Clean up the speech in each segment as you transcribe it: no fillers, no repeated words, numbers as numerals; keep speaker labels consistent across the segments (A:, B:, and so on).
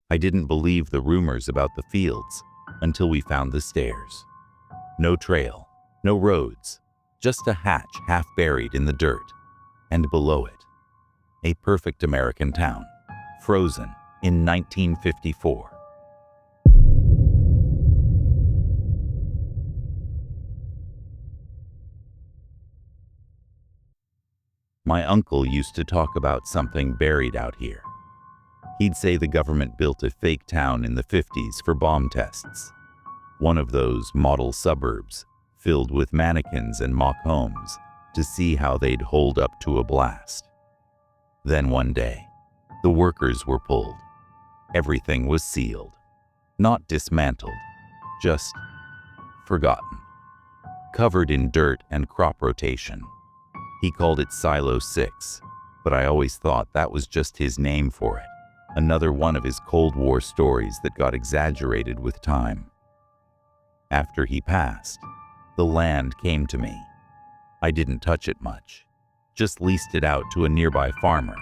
A: I didn't believe the rumors about the fields until we found the stairs. No trail, no roads, just a hatch half buried in the dirt, and below it, a perfect American town, frozen in 1954. My uncle used to talk about something buried out here. He'd say the government built a fake town in the 50s for bomb tests. One of those model suburbs filled with mannequins and mock homes to see how they'd hold up to a blast. Then one day, the workers were pulled. Everything was sealed. Not dismantled, just forgotten. Covered in dirt and crop rotation. He called it SILO-6, but I always thought that was just his name for it. Another one of his Cold War stories that got exaggerated with time. After he passed, the land came to me. I didn't touch it much, just leased it out to a nearby farmer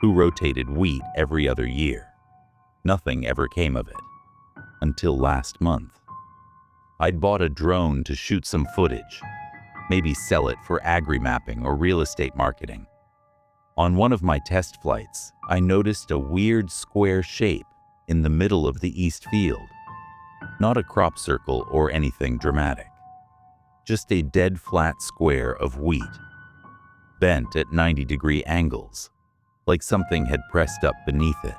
A: who rotated wheat every other year. Nothing ever came of it, until last month. I'd bought a drone to shoot some footage, maybe sell it for agri-mapping or real estate marketing. On one of my test flights, I noticed a weird square shape in the middle of the east field. Not a crop circle or anything dramatic. Just a dead flat square of wheat, bent at 90-degree angles, like something had pressed up beneath it.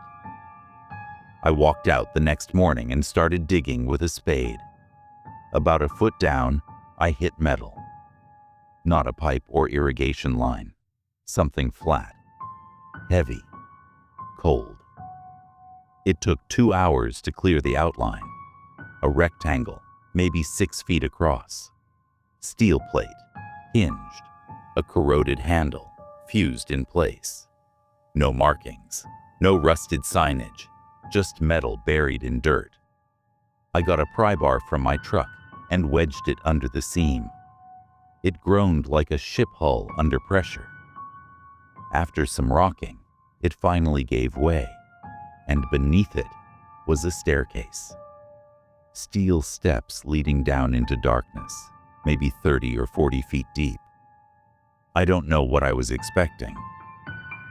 A: I walked out the next morning and started digging with a spade. About a foot down, I hit metal. Not a pipe or irrigation line. Something flat, heavy, cold. It took 2 hours to clear the outline. A rectangle, maybe 6 feet across. Steel plate, hinged. A corroded handle, fused in place. No markings, no rusted signage, just metal buried in dirt. I got a pry bar from my truck and wedged it under the seam. It groaned like a ship hull under pressure. After some rocking, it finally gave way, and beneath it was a staircase. Steel steps leading down into darkness, maybe 30 or 40 feet deep. I don't know what I was expecting.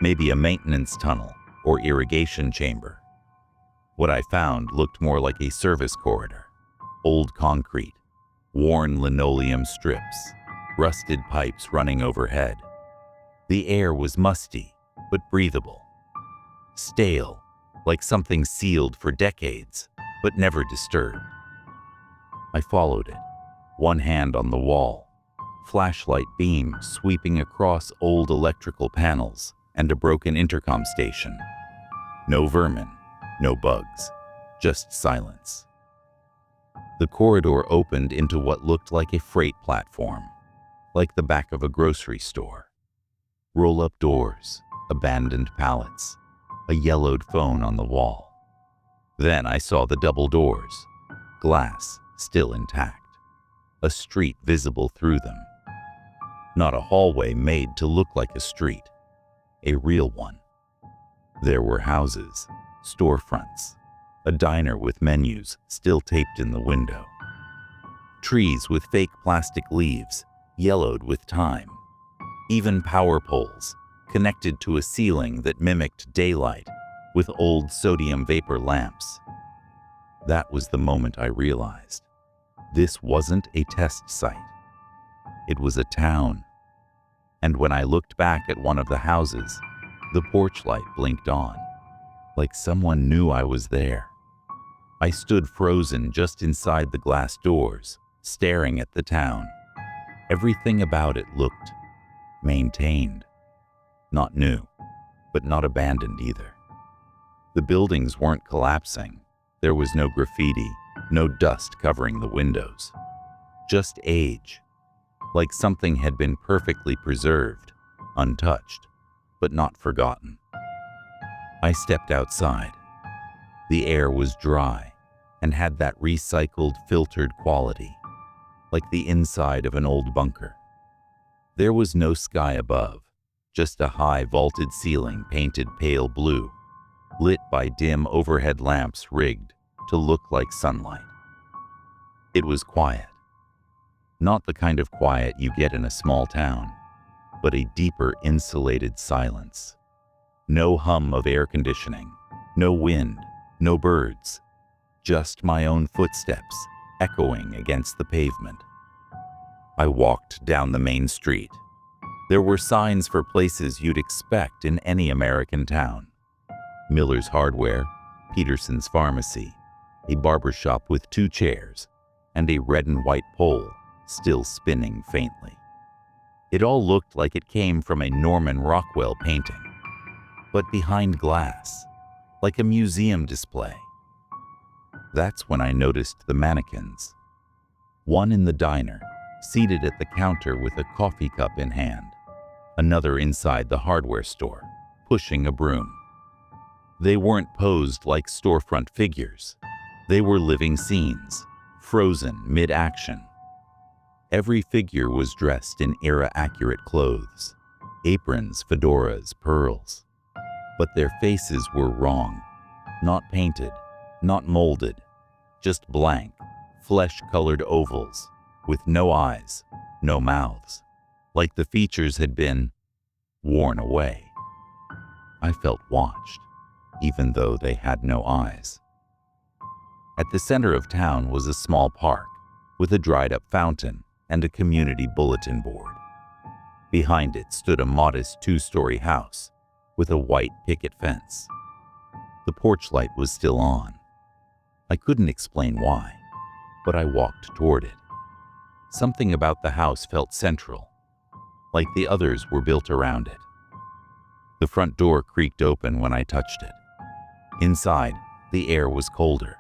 A: Maybe a maintenance tunnel or irrigation chamber. What I found looked more like a service corridor. Old concrete, worn linoleum strips, rusted pipes running overhead. The air was musty, but breathable. Stale, like something sealed for decades, but never disturbed. I followed it, one hand on the wall, flashlight beam sweeping across old electrical panels and a broken intercom station. No vermin, no bugs, just silence. The corridor opened into what looked like a freight platform, like the back of a grocery store. Roll-up doors, abandoned pallets, a yellowed phone on the wall. Then I saw the double doors, glass still intact, a street visible through them. Not a hallway made to look like a street, a real one. There were houses, storefronts, a diner with menus still taped in the window. Trees with fake plastic leaves, yellowed with time. Even power poles, connected to a ceiling that mimicked daylight with old sodium vapor lamps. That was the moment I realized. This wasn't a test site. It was a town. And when I looked back at one of the houses, the porch light blinked on, like someone knew I was there. I stood frozen just inside the glass doors, staring at the town. Everything about it looked maintained. Not new, but not abandoned either. The buildings weren't collapsing. There was no graffiti, no dust covering the windows. Just age, like something had been perfectly preserved, untouched, but not forgotten. I stepped outside. The air was dry and had that recycled, filtered quality, like the inside of an old bunker. There was no sky above, just a high vaulted ceiling painted pale blue. lit by dim overhead lamps rigged to look like sunlight. It was quiet. Not the kind of quiet you get in a small town, but a deeper insulated silence. No hum of air conditioning, no wind, no birds, just my own footsteps echoing against the pavement. I walked down the main street. There were signs for places you'd expect in any American town. Miller's Hardware, Peterson's Pharmacy, a barbershop with 2 chairs, and a red and white pole still spinning faintly. It all looked like it came from a Norman Rockwell painting, but behind glass, like a museum display. That's when I noticed the mannequins. One in the diner, seated at the counter with a coffee cup in hand. Another inside the hardware store, pushing a broom. They weren't posed like storefront figures. They were living scenes, frozen mid-action. Every figure was dressed in era-accurate clothes, aprons, fedoras, pearls. But their faces were wrong, not painted, not molded, just blank, flesh-colored ovals with no eyes, no mouths, like the features had been worn away. I felt watched, even though they had no eyes. At the center of town was a small park with a dried-up fountain and a community bulletin board. Behind it stood a modest 2-story house with a white picket fence. The porch light was still on. I couldn't explain why, but I walked toward it. Something about the house felt central, like the others were built around it. The front door creaked open when I touched it. Inside, the air was colder.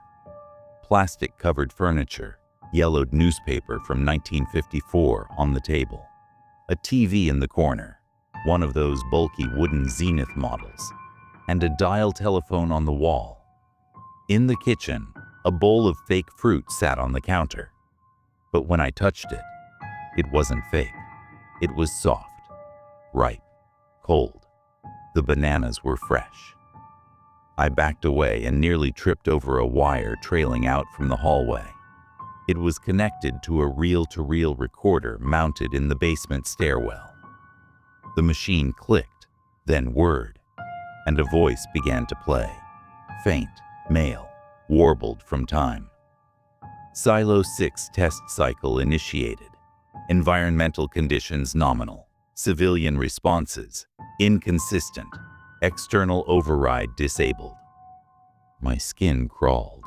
A: Plastic-covered furniture, yellowed newspaper from 1954 on the table, a TV in the corner, one of those bulky wooden Zenith models, and a dial telephone on the wall. In the kitchen, a bowl of fake fruit sat on the counter. But when I touched it, it wasn't fake. It was soft, ripe, cold. The bananas were fresh. I backed away and nearly tripped over a wire trailing out from the hallway. It was connected to a reel-to-reel recorder mounted in the basement stairwell. The machine clicked, then whirred, and a voice began to play. Faint, male, warbled from time. SILO-6 test cycle initiated. Environmental conditions nominal. Civilian responses inconsistent. External override disabled. My skin crawled.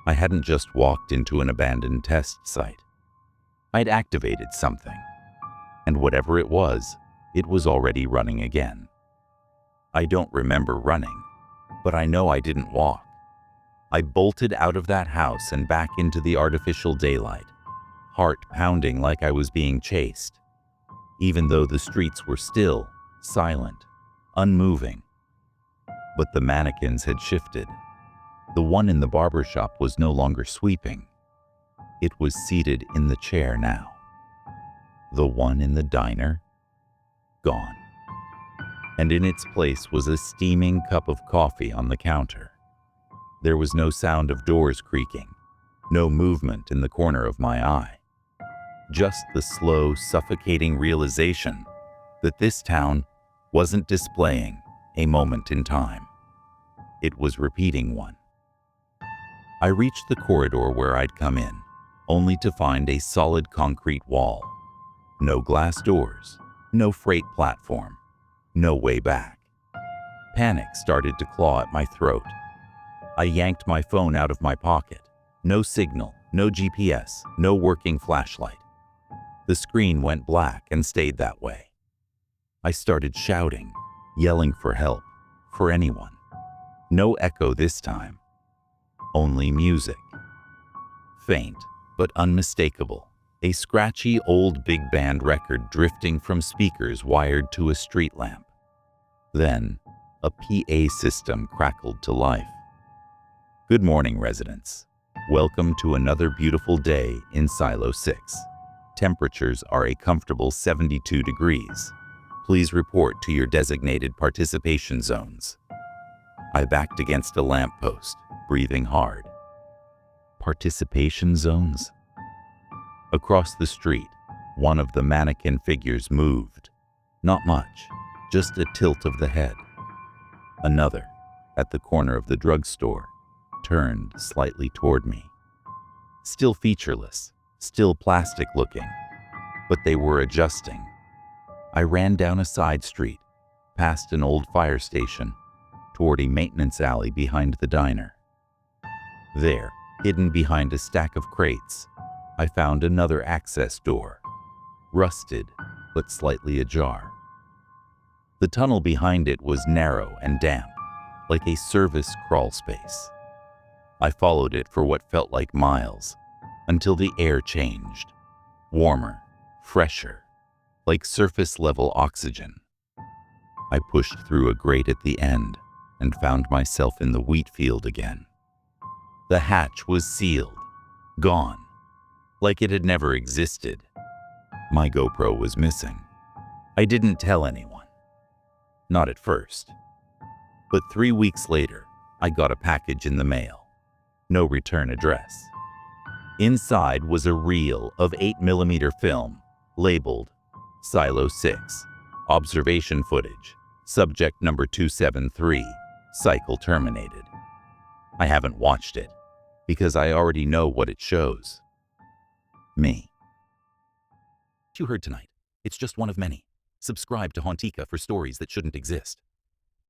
A: I hadn't just walked into an abandoned test site. I'd activated something, and whatever it was already running again. I don't remember running, but I know I didn't walk. I bolted out of that house and back into the artificial daylight, heart pounding like I was being chased, even though the streets were still, silent, unmoving. But the mannequins had shifted. The one in the barbershop was no longer sweeping. It was seated in the chair now. The one in the diner? Gone. And in its place was a steaming cup of coffee on the counter. There was no sound of doors creaking, no movement in the corner of my eye. Just the slow, suffocating realization that this town wasn't displaying a moment in time. It was repeating one. I reached the corridor where I'd come in, only to find a solid concrete wall. No glass doors, no freight platform, no way back. Panic started to claw at my throat. I yanked my phone out of my pocket. No signal, no GPS, no working flashlight. The screen went black and stayed that way. I started shouting, yelling for help, for anyone. No echo this time. Only music. Faint, but unmistakable. A scratchy old big band record drifting from speakers wired to a street lamp. Then, a PA system crackled to life. Good morning, residents. Welcome to another beautiful day in SILO-6. Temperatures are a comfortable 72 degrees. Please report to your designated participation zones. I backed against a lamppost, breathing hard. Participation zones? Across the street, one of the mannequin figures moved. Not much, just a tilt of the head. Another, at the corner of the drugstore, turned slightly toward me. Still featureless, still plastic-looking, but they were adjusting. I ran down a side street, past an old fire station, toward a maintenance alley behind the diner. There, hidden behind a stack of crates, I found another access door, rusted but slightly ajar. The tunnel behind it was narrow and damp, like a service crawl space. I followed it for what felt like miles, until the air changed, warmer, fresher, like surface-level oxygen. I pushed through a grate at the end and found myself in the wheat field again. The hatch was sealed, gone, like it had never existed. My GoPro was missing. I didn't tell anyone. Not at first. But 3 weeks later, I got a package in the mail. No return address. Inside was a reel of 8mm film, labeled SILO-6, observation footage, subject number 273, cycle terminated. I haven't watched it, because I already know what it shows. Me.
B: You heard tonight. It's just one of many. Subscribe to Hauntica for stories that shouldn't exist.